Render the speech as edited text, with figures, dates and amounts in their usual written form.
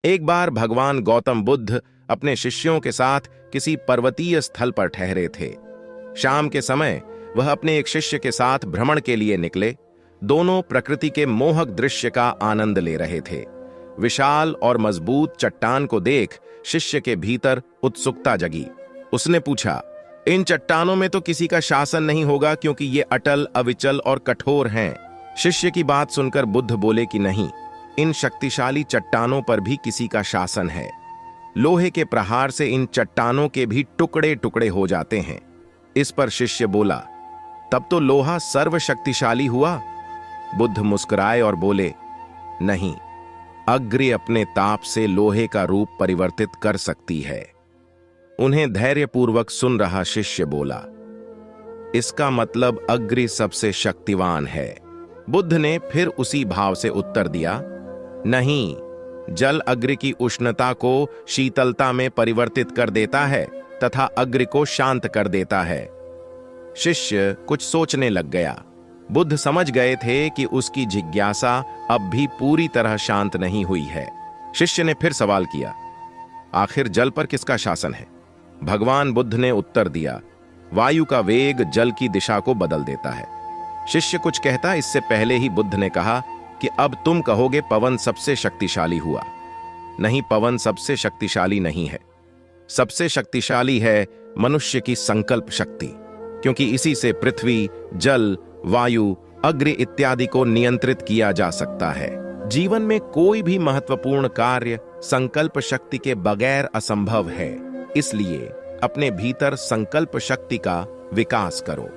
एक बार भगवान गौतम बुद्ध अपने शिष्यों के साथ किसी पर्वतीय स्थल पर ठहरे थे। शाम के समय वह अपने एक शिष्य के साथ भ्रमण के लिए निकले। दोनों प्रकृति के मोहक दृश्य का आनंद ले रहे थे। विशाल और मजबूत चट्टान को देख शिष्य के भीतर उत्सुकता जगी। उसने पूछा, इन चट्टानों में तो किसी का शासन नहीं होगा, क्योंकि ये अटल, अविचल और कठोर हैं। शिष्य की बात सुनकर बुद्ध बोले कि नहीं, इन शक्तिशाली चट्टानों पर भी किसी का शासन है। लोहे के प्रहार से इन चट्टानों के भी टुकड़े टुकड़े हो जाते हैं। इस पर शिष्य बोला, तब तो लोहा सर्वशक्तिशाली हुआ। बुद्ध मुस्कुराए और बोले, नहीं, अग्नि अपने ताप से लोहे का रूप परिवर्तित कर सकती है। उन्हें धैर्यपूर्वक सुन रहा शिष्य बोला, इसका मतलब अग्नि सबसे शक्तिवान है। बुद्ध ने फिर उसी भाव से उत्तर दिया, नहीं, जल अग्नि की उष्णता को शीतलता में परिवर्तित कर देता है तथा अग्नि को शांत कर देता है। शिष्य कुछ सोचने लग गया। बुद्ध समझ गए थे कि उसकी जिज्ञासा अब भी पूरी तरह शांत नहीं हुई है। शिष्य ने फिर सवाल किया, आखिर जल पर किसका शासन है? भगवान बुद्ध ने उत्तर दिया, वायु का वेग जल की दिशा को बदल देता है। शिष्य कुछ कहता इससे पहले ही बुद्ध ने कहा कि अब तुम कहोगे पवन सबसे शक्तिशाली हुआ। नहीं, पवन सबसे शक्तिशाली नहीं है। सबसे शक्तिशाली है मनुष्य की संकल्प शक्ति, क्योंकि इसी से पृथ्वी, जल, वायु, अग्नि इत्यादि को नियंत्रित किया जा सकता है। जीवन में कोई भी महत्वपूर्ण कार्य संकल्प शक्ति के बगैर असंभव है। इसलिए अपने भीतर संकल्प शक्ति का विकास करो।